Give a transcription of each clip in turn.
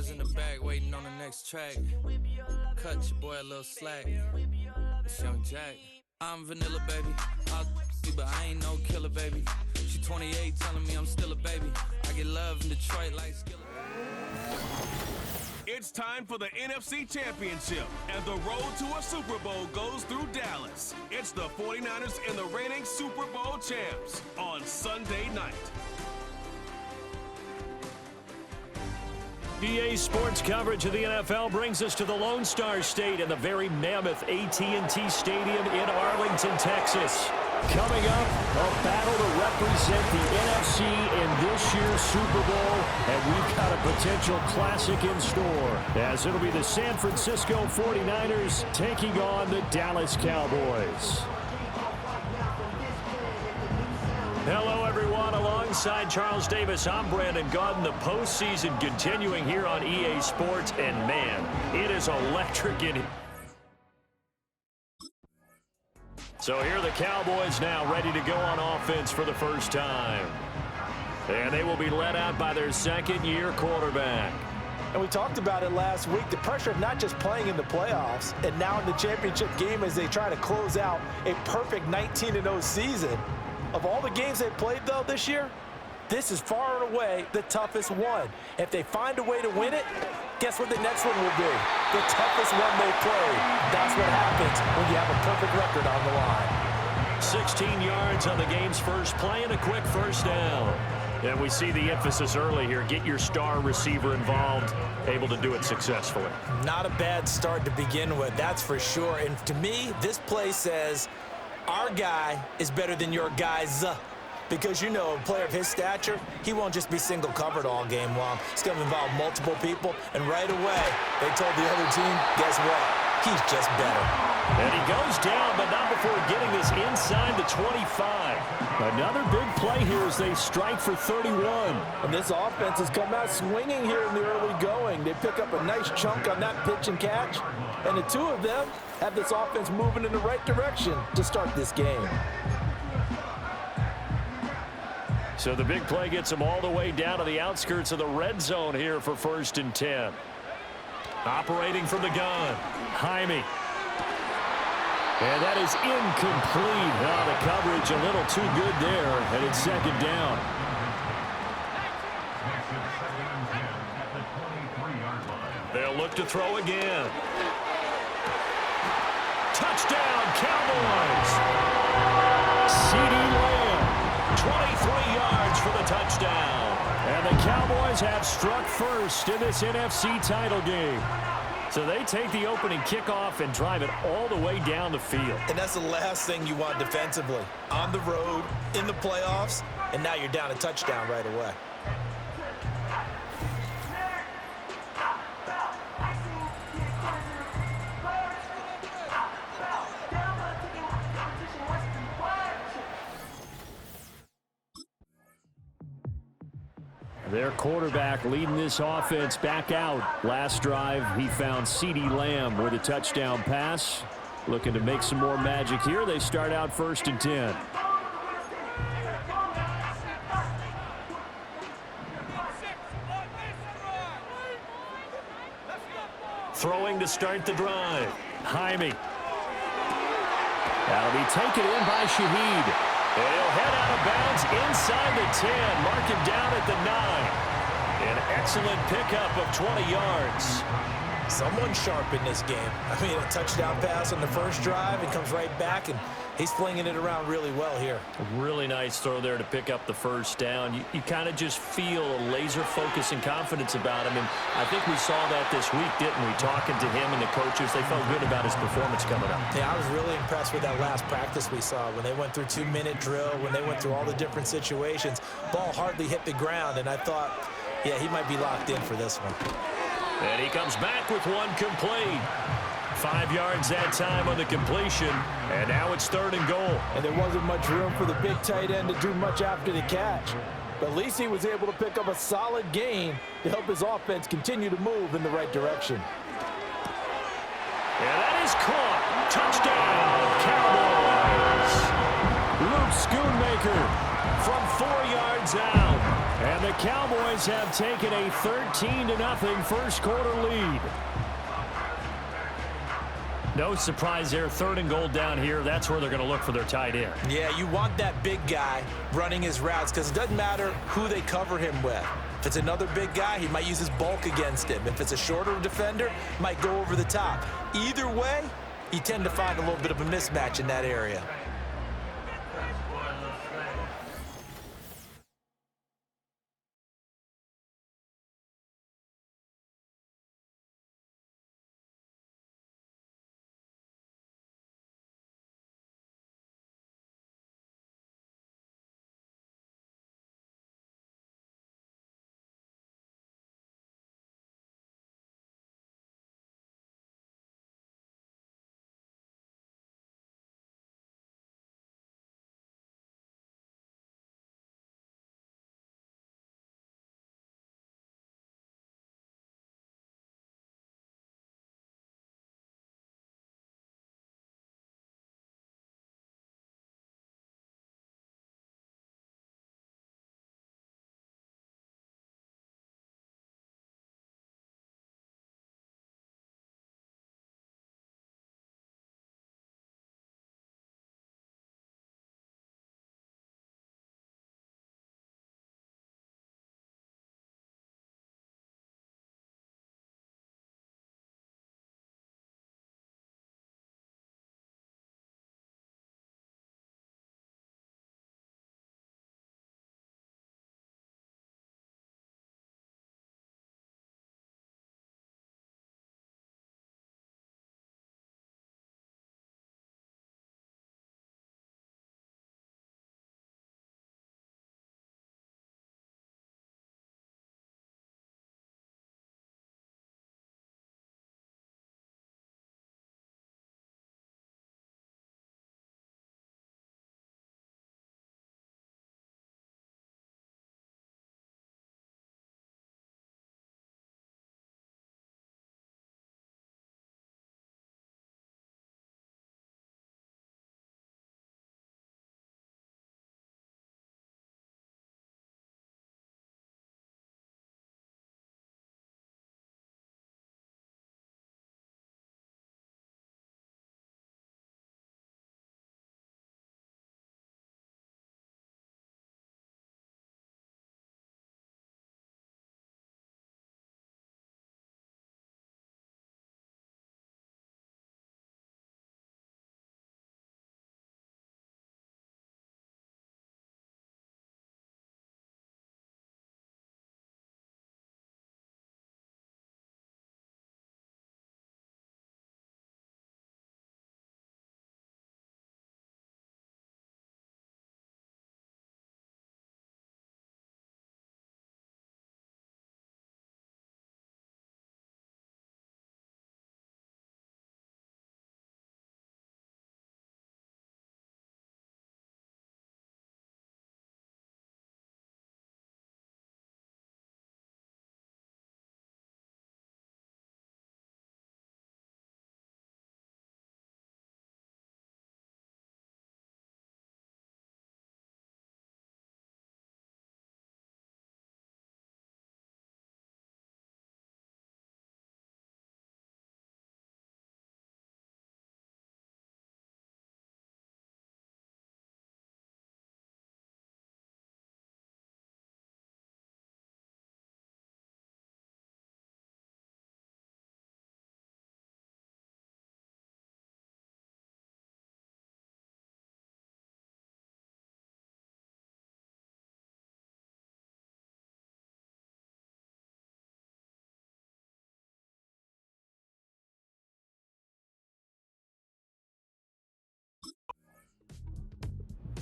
Cuz in the back waiting on the next track. Cut your boy a little slack. It's Young Jack. I'm vanilla, baby. But I ain't no killer, baby. She 28 telling me I'm still a baby. I get love in Detroit like Skilla. It's time for the NFC Championship, and the road to a Super Bowl goes through Dallas. It's the 49ers and the reigning Super Bowl champs on Sunday night. EA Sports coverage of the NFL brings us to the Lone Star State and the very mammoth AT&T Stadium in Arlington, Texas. Coming up, a battle to represent the NFC in this year's Super Bowl, and we've got a potential classic in store, as it'll be the San Francisco 49ers taking on the Dallas Cowboys. Hello, everyone. Alongside Charles Davis, I'm Brandon Gaudin. The postseason continuing here on EA Sports, and man, it is electric in here. So here are the Cowboys now ready to go on offense for the first time. And they will be led out by their second-year quarterback. And we talked about it last week, the pressure of not just playing in the playoffs and now in the championship game as they try to close out a perfect 19-0 season. Of all the games they've played, though, this year, this is far and away the toughest one. If they find a way to win it, guess what the next one will be? The toughest one they've played. That's what happens when you have a perfect record on the line. 16 yards on the game's first play and a quick first down. And we see the emphasis early here. Get your star receiver involved, able to do it successfully. Not a bad start to begin with, that's for sure. And to me, this play says our guy is better than your guys. Because, you know, a player of his stature, he won't just be single covered all game long. It's going to involve multiple people. And right away, they told the other team, guess what? He's just better. And he goes down, but not before getting this inside the 25. Another big play here as they strike for 31. And this offense has come out swinging here in the early going. They pick up a nice chunk on that pitch and catch. And the two of them have this offense moving in the right direction to start this game. So the big play gets them all the way down to the outskirts of the red zone here for 1st and 10. Operating from the gun, Jaime. And that is incomplete. Now the coverage a little too good there, and it's second down. They'll look to throw again. Touchdown, Cowboys! CeeDee Lamb, 23 yards for the touchdown. And the Cowboys have struck first in this NFC title game. So they take the opening kickoff and drive it all the way down the field. And that's the last thing you want defensively. On the road, in the playoffs, and now you're down a touchdown right away. Their quarterback leading this offense back out. Last drive, he found CeeDee Lamb with a touchdown pass. Looking to make some more magic here. They start out 1st and 10. Throwing to start the drive. Jaime. That'll be taken in by Shaheed. And he'll head out of bounds inside the 10. Mark him down at the 9. An excellent pickup of 20 yards. Someone sharp in this game. I mean, a touchdown pass on the first drive. He comes right back, and he's flinging it around really well here. A really nice throw there to pick up the first down. You kind of just feel a laser focus and confidence about him. And I think we saw that this week, didn't we? Talking to him and the coaches, they felt good about his performance coming up. Yeah, I was really impressed with that last practice we saw when they went through 2-minute drill, when they went through all the different situations. Ball hardly hit the ground, and I thought, yeah, he might be locked in for this one. And he comes back with one complete. 5 yards that time on the completion, and now it's 3rd and goal. And there wasn't much room for the big tight end to do much after the catch. But at least he was able to pick up a solid gain to help his offense continue to move in the right direction. And that is caught. Touchdown, Cowboys. Luke Schoonmaker from 4 yards out. And the Cowboys have taken a 13-0 first quarter lead. No surprise there, 3rd and goal down here. That's where they're going to look for their tight end. Yeah, you want that big guy running his routes because it doesn't matter who they cover him with. If it's another big guy, he might use his bulk against him. If it's a shorter defender, might go over the top. Either way, you tend to find a little bit of a mismatch in that area.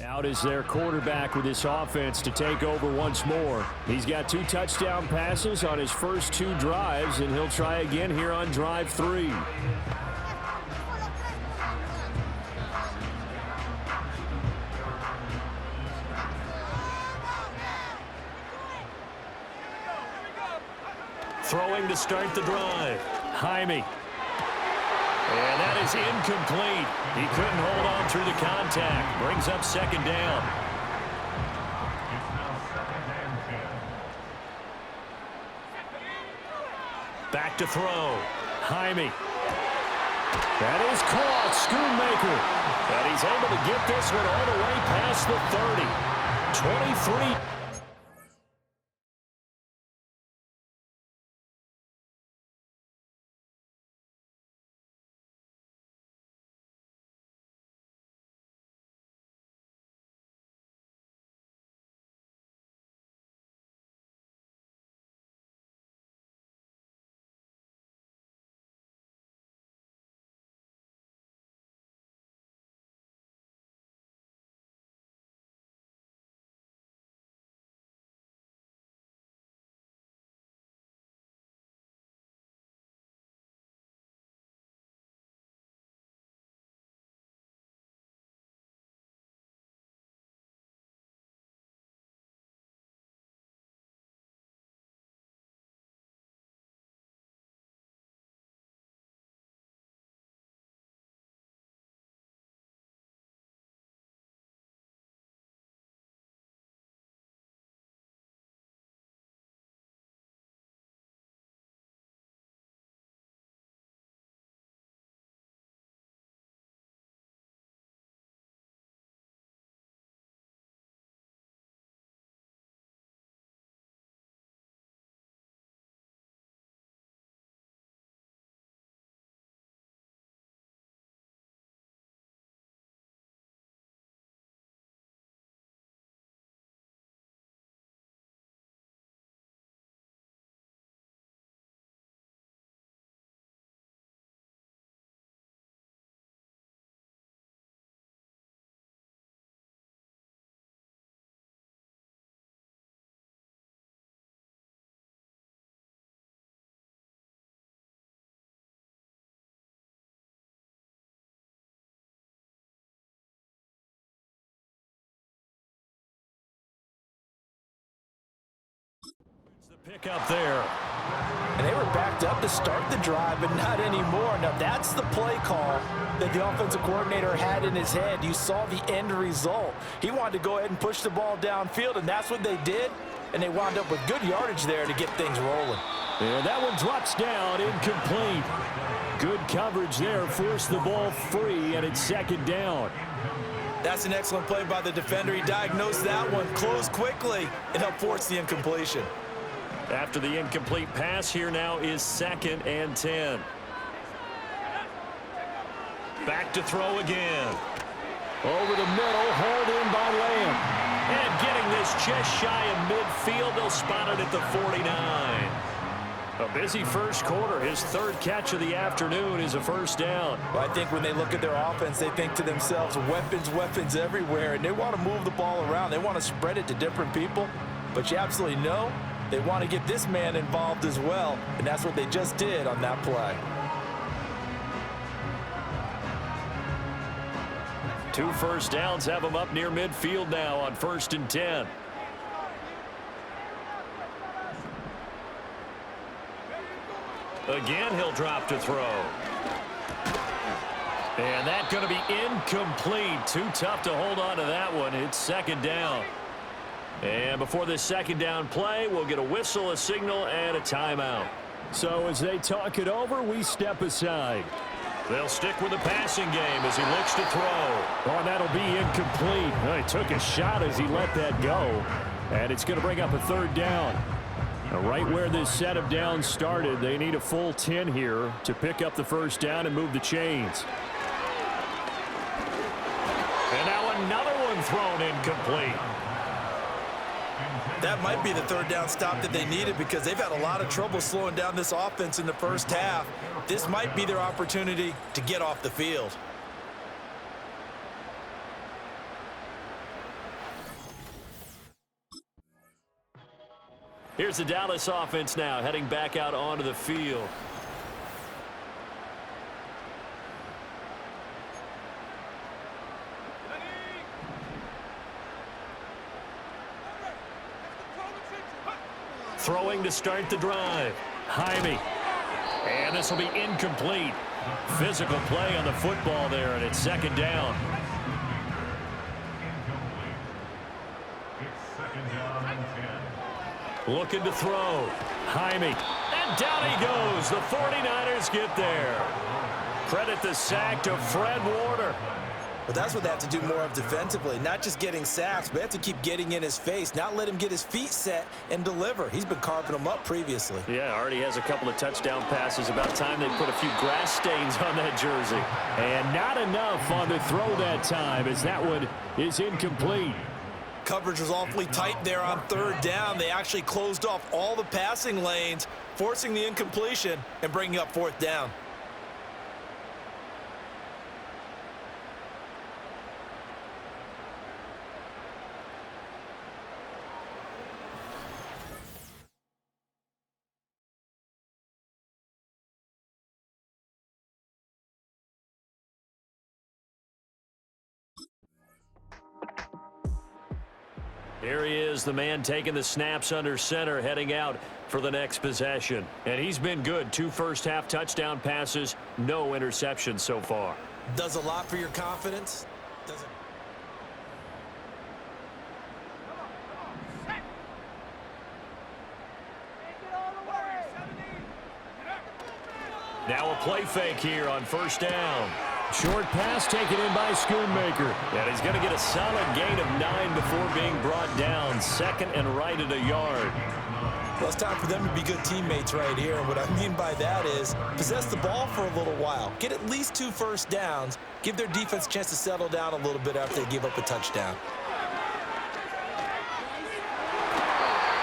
Out is their quarterback with this offense to take over once more. He's got 2 touchdown passes on his first 2 drives, and he'll try again here on drive 3. Throwing to start the drive. Jaime. And that is incomplete. He couldn't hold on through the contact. Brings up 2nd down. back to throw. Jaime. That is caught. Schoonmaker. And he's able to get this one all the way past the 30. 23. The pick up there. And they were backed up to start the drive, but not anymore. Now, that's the play call that the offensive coordinator had in his head. You saw the end result. He wanted to go ahead and push the ball downfield, and that's what they did. And they wound up with good yardage there to get things rolling. And that one drops down, incomplete. Good coverage there, forced the ball free, and it's second down. That's an excellent play by the defender. He diagnosed that one, closed quickly, and helped force the incompletion. After the incomplete pass, here now is 2nd and 10. Back to throw again. Over the middle, hauled in by Lamb. And getting this just shy of midfield, they'll spot it at the 49. A busy first quarter. His third catch of the afternoon is a first down. Well, I think when they look at their offense, they think to themselves, weapons, weapons everywhere, and they want to move the ball around. They want to spread it to different people, but you absolutely know they want to get this man involved as well, and that's what they just did on that play. 2 first downs have him up near midfield now on 1st and 10. Again, he'll drop to throw. And that's going to be incomplete. Too tough to hold on to that one. It's 2nd down. And before this 2nd down play, we'll get a whistle, a signal, and a timeout. So as they talk it over, we step aside. They'll stick with the passing game as he looks to throw. Oh, that'll be incomplete. Well, he took a shot as he let that go. And it's going to bring up a 3rd down. Now, right where this set of downs started, they need a full 10 here to pick up the 1st down and move the chains. And now another one thrown incomplete. That might be the 3rd down stop that they needed because they've had a lot of trouble slowing down this offense in the first half. This might be their opportunity to get off the field. Here's the Dallas offense now heading back out onto the field. Throwing to start the drive. Jaime. And this will be incomplete. Physical play on the football there, and it's 2nd down. Looking to throw. Jaime. And down he goes. The 49ers get there. Credit the sack to Fred Warner. But that's what they have to do more of defensively, not just getting sacks, but they have to keep getting in his face, not let him get his feet set and deliver. He's been carving them up previously. Yeah, already has a couple of touchdown passes. About time they put a few grass stains on that jersey. And not enough on the throw that time, as that one is incomplete. Coverage was awfully tight there on third down. They actually closed off all the passing lanes, forcing the incompletion and bringing up fourth down. Here he is, the man taking the snaps under center, heading out for the next possession. And he's been good. 2 first-half touchdown passes, no interceptions so far. Does a lot for your confidence. Now a play fake here on first down. Short pass taken in by Schoonmaker. And he's going to get a solid gain of 9 before being brought down. Second and right at a yard. Well, it's time for them to be good teammates right here. And what I mean by that is possess the ball for a little while. Get at least 2 first downs. Give their defense a chance to settle down a little bit after they give up a touchdown.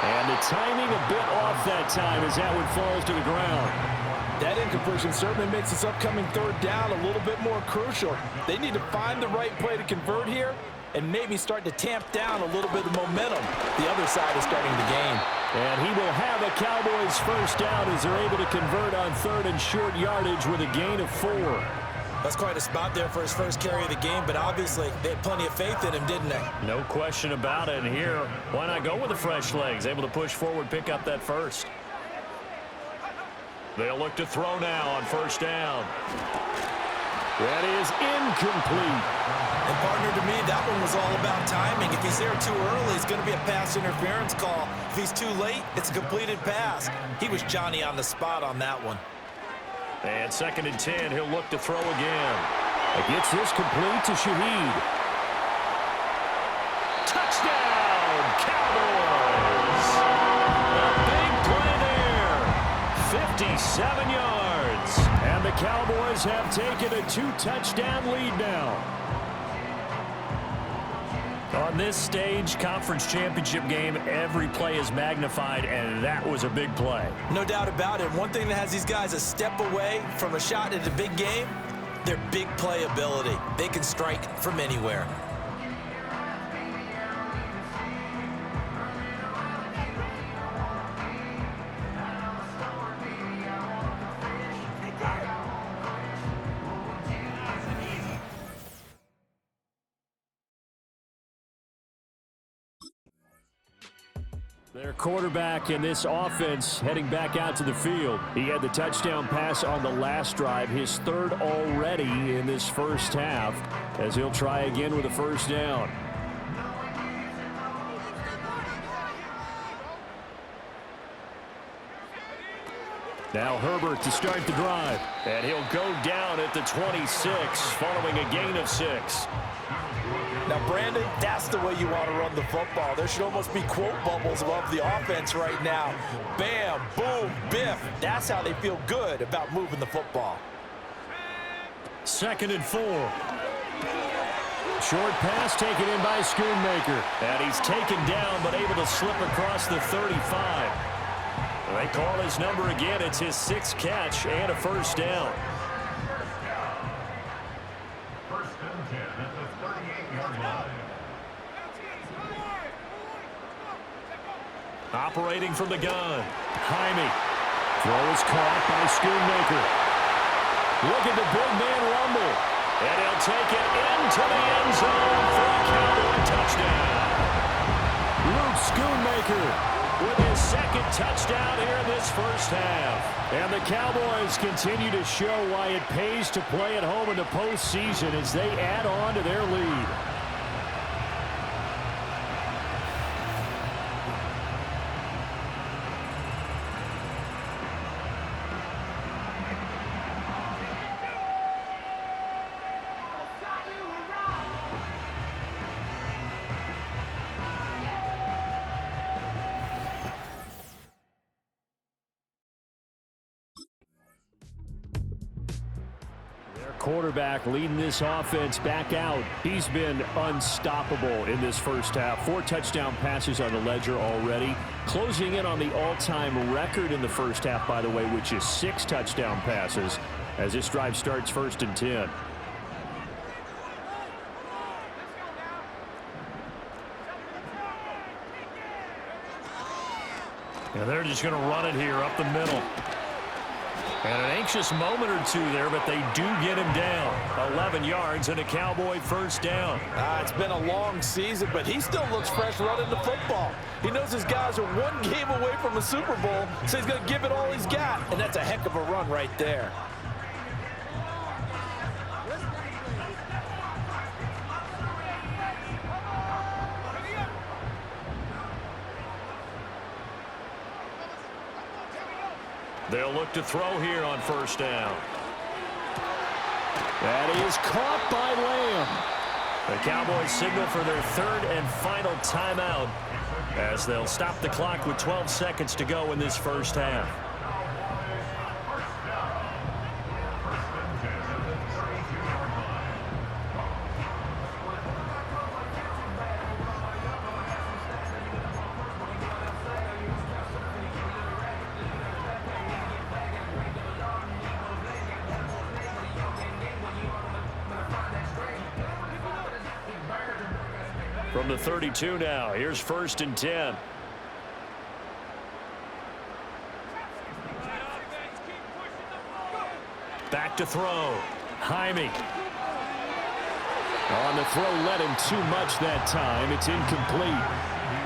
And the timing a bit off that time as that one falls to the ground. That incompletion certainly makes this upcoming third down a little bit more crucial. They need to find the right play to convert here and maybe start to tamp down a little bit of momentum. The other side is starting to gain. And he will have a Cowboys first down as they're able to convert on third and short yardage with a gain of 4. That's quite a spot there for his first carry of the game, but obviously they had plenty of faith in him, didn't they? No question about it. And here, why not go with the fresh legs? Able to push forward, pick up that first. They'll look to throw now on first down. That is incomplete. And partner, to me, that one was all about timing. If he's there too early, it's going to be a pass interference call. If he's too late, it's a completed pass. He was Johnny on the spot on that one. And second and 10, he'll look to throw again. He gets this complete to Shaheed. Touchdown, Cowboys! A big play there. 57 yards. And the Cowboys have taken a 2-touchdown lead now. On this stage, conference championship game, every play is magnified, and that was a big play. No doubt about it. One thing that has these guys a step away from a shot at a big game, their big play ability. They can strike from anywhere. Their quarterback in this offense heading back out to the field. He had the touchdown pass on the last drive, his third already in this first half, as he'll try again with a first down. Now Herbert to start the drive. And he'll go down at the 26 following a gain of 6. Now, Brandon, that's the way you want to run the football. There should almost be quote bubbles above the offense right now. Bam, boom, biff. That's how they feel good about moving the football. Second and 4. Short pass taken in by Schoonmaker. And he's taken down but able to slip across the 35. They call his number again. It's his 6th catch and a first down. Operating from the gun. Jaime. Throw is caught by Schoonmaker. Look at the big man rumble. And he'll take it into the end zone for a Cowboy touchdown. Luke Schoonmaker with his 2nd touchdown here in this first half. And the Cowboys continue to show why it pays to play at home in the postseason as they add on to their lead. Their quarterback leading this offense back out. He's been unstoppable in this first half. 4 touchdown passes on the ledger already. Closing in on the all-time record in the first half, by the way, which is 6 touchdown passes as this drive starts 1st and 10. And they're just going to run it here up the middle. And an anxious moment or two there, but they do get him down. 11 yards and a Cowboy first down. It's been a long season, but he still looks fresh running the football. He knows his guys are 1 game away from a Super Bowl, so he's going to give it all he's got. And that's a heck of a run right there. They'll look to throw here on first down. That is caught by Lamb. The Cowboys signal for their 3rd and final timeout as they'll stop the clock with 12 seconds to go in this first half. From the 32 now, here's 1st and 10. Back to throw. Jaime. On the throw, led him too much that time. It's incomplete.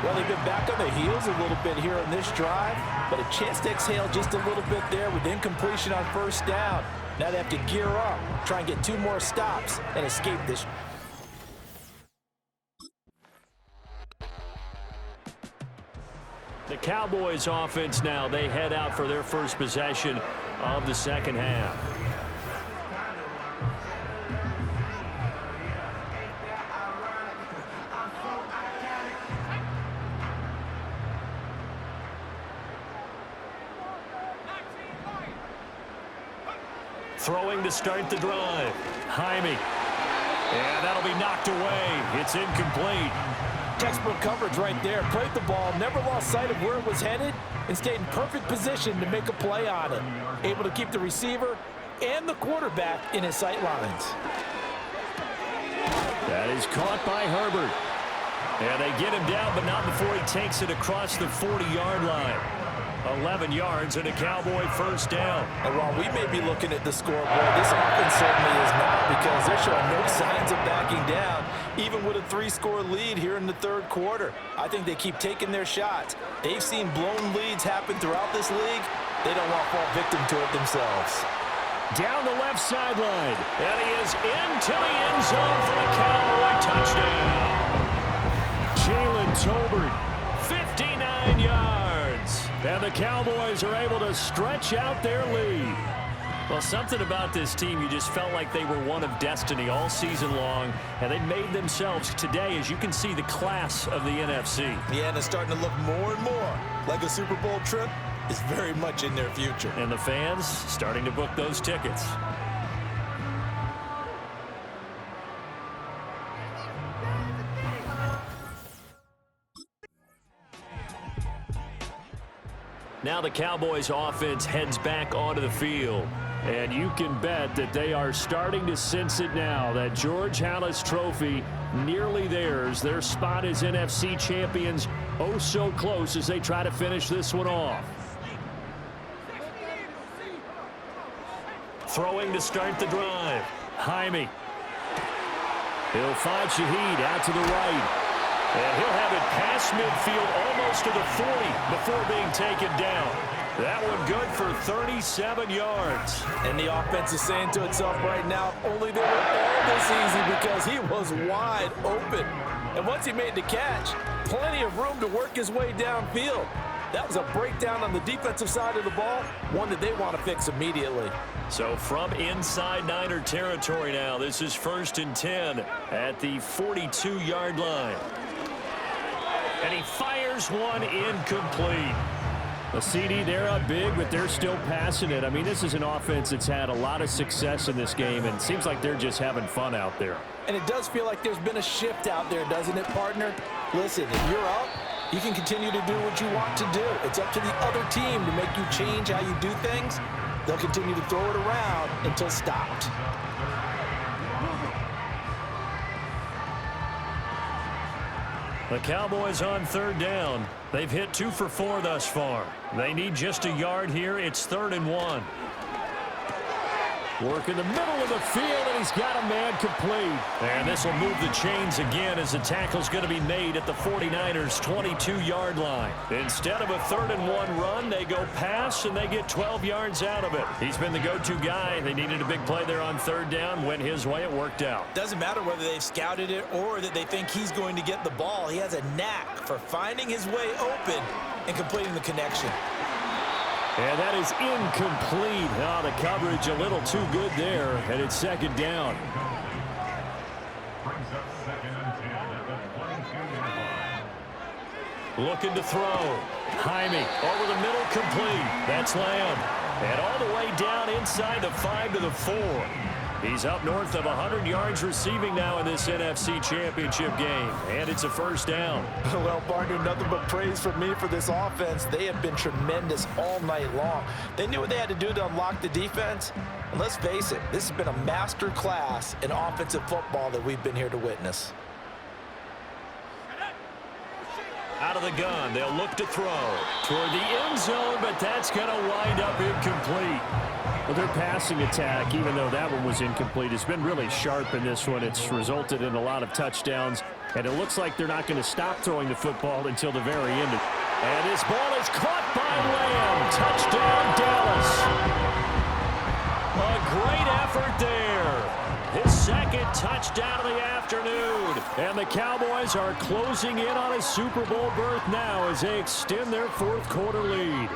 Well, they've been back on their heels a little bit here on this drive, but a chance to exhale just a little bit there with incompletion on first down. Now they have to gear up, try and get 2 more stops, and escape this. The Cowboys offense now, they head out for their first possession of the second half. Throwing to start the drive. Jaime. And that'll be knocked away. It's incomplete. Textbook coverage right there. Played the ball, never lost sight of where it was headed, and stayed in perfect position to make a play on it. Able to keep the receiver and the quarterback in his sight lines. That is caught by Herbert. And they get him down, but not before he takes it across the 40-yard line. 11 yards and a Cowboy first down. And while we may be looking at the scoreboard, this offense certainly is not, because they're showing no signs of backing down, even with a 3-score lead here in the 3rd quarter. I think they keep taking their shots. They've seen blown leads happen throughout this league. They don't want to fall victim to it themselves. Down the left sideline, and he is into the end zone for the Cowboy touchdown. Jalen Tolbert, 59 yards. And the Cowboys are able to stretch out their lead. Well, something about this team, you just felt like they were one of destiny all season long, and they made themselves today, as you can see, the class of the NFC. Yeah, and it's starting to look more and more like a Super Bowl trip is very much in their future. And the fans starting to book those tickets. Now the Cowboys offense heads back onto the field. And you can bet that they are starting to sense it now. That George Halas trophy nearly theirs. Their spot as NFC champions oh so close as they try to finish this one off. Throwing to start the drive. Jaime. He'll find Shaheed out to the right. And he'll have it past midfield almost to the 40 before being taken down. That one good for 37 yards. And the offense is saying to itself right now, only they were all this easy because he was wide open. And once he made the catch, plenty of room to work his way downfield. That was a breakdown on the defensive side of the ball, one that they want to fix immediately. So from inside Niner territory now, this is 1st and 10 at the 42-yard line. And he fires one incomplete. The CD, they're up big, but they're still passing it. I mean, this is an offense that's had a lot of success in this game, and it seems like they're just having fun out there. And it does feel like there's been a shift out there, doesn't it, partner? Listen, if you're up, you can continue to do what you want to do. It's up to the other team to make you change how you do things. They'll continue to throw it around until stopped. The Cowboys on third down. They've hit 2 for 4 thus far. They need just a yard here. It's 3rd and 1. Work in the middle of the field, and he's got a man complete. And this will move the chains again as the tackle's going to be made at the 49ers' 22-yard line. Instead of a 3rd and 1 run, they go pass, and they get 12 yards out of it. He's been the go-to guy. They needed a big play there on third down. Went his way. It worked out. Doesn't matter whether they've scouted it or that they think he's going to get the ball. He has a knack for finding his way open and completing the connection. And that is incomplete. Oh, the coverage a little too good there, and it's 2nd down. Looking to throw. Jaime over the middle, complete. That's Lamb. And all the way down inside the 5 to the 4. He's up north of 100 yards receiving now in this NFC Championship game. And it's a 1st down. Well, partner, nothing but praise from me for this offense. They have been tremendous all night long. They knew what they had to do to unlock the defense. And let's face it, this has been a master class in offensive football that we've been here to witness. Out of the gun, they'll look to throw toward the end zone, but that's going to wind up incomplete. Well, their passing attack, even though that one was incomplete, has been really sharp in this one. It's resulted in a lot of touchdowns, and it looks like they're not going to stop throwing the football until the very end. And this ball is caught by Lamb. Touchdown, Dallas. A great effort there. His 2nd touchdown of the afternoon. And the Cowboys are closing in on a Super Bowl berth now as they extend their 4th quarter lead.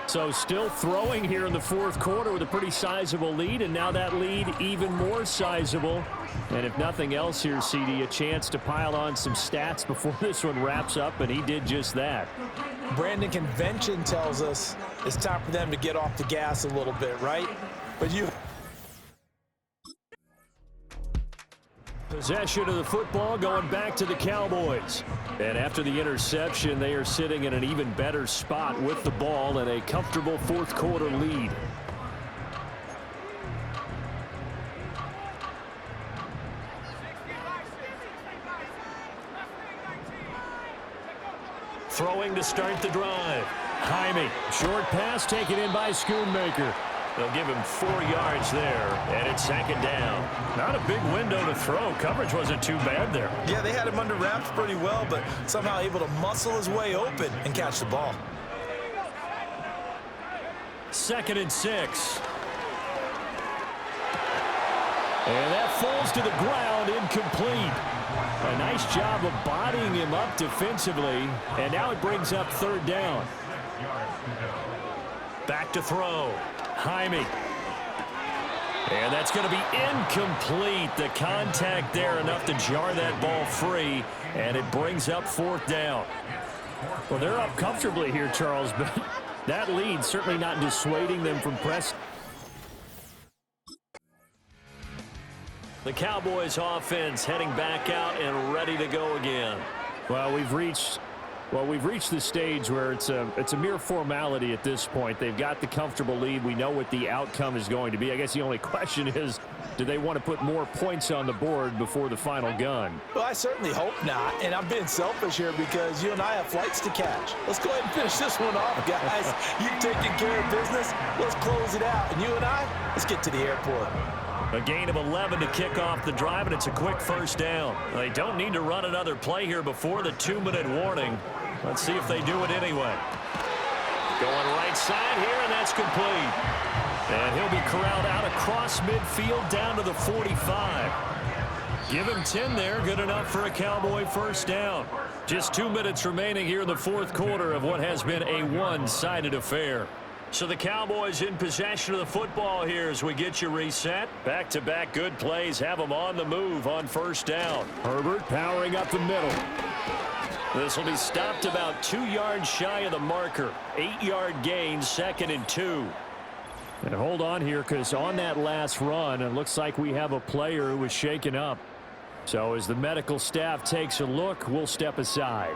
So still throwing here in the 4th quarter with a pretty sizable lead, and now that lead even more sizable. And if nothing else here, CD, a chance to pile on some stats before this one wraps up, and he did just that. Brandon, convention tells us it's time for them to get off the gas a little bit, right? But you... Possession of the football going back to the Cowboys. And after the interception, they are sitting in an even better spot with the ball and a comfortable 4th quarter lead. Throwing to start the drive. Jaime, short pass taken in by Schoonmaker. They'll give him 4 yards there, and it's 2nd down. Not a big window to throw. Coverage wasn't too bad there. Yeah, they had him under wraps pretty well, but somehow able to muscle his way open and catch the ball. 2nd and 6. And that falls to the ground, incomplete. A nice job of bodying him up defensively, and now it brings up 3rd down. Back to throw. Jaime. And that's going to be incomplete. The contact there enough to jar that ball free, and it brings up 4th down. Well, they're up comfortably here, Charles, but that lead certainly not dissuading them from pressing. The Cowboys offense heading back out and ready to go again. Well, we've reached the stage where it's a mere formality at this point. They've got the comfortable lead. We know what the outcome is going to be. I guess the only question is, do they want to put more points on the board before the final gun? Well, I certainly hope not. And I'm being selfish here because you and I have flights to catch. Let's go ahead and finish this one off, guys. You've taken care of business. Let's close it out. And you and I, let's get to the airport. A gain of 11 to kick off the drive, and it's a quick 1st down. They don't need to run another play here before the 2-minute warning. Let's see if they do it anyway. Going right side here, and that's complete. And he'll be corralled out across midfield down to the 45. Give him 10 there, good enough for a Cowboy 1st down. Just 2 minutes remaining here in the 4th quarter of what has been a one-sided affair. So the Cowboys in possession of the football here as we get you reset. Back-to-back good plays have them on the move on 1st down. Herbert powering up the middle. This will be stopped about 2 yards shy of the marker. 8-yard gain, 2nd and 2. And hold on here, because on that last run, it looks like we have a player who was shaken up. So as the medical staff takes a look, we'll step aside.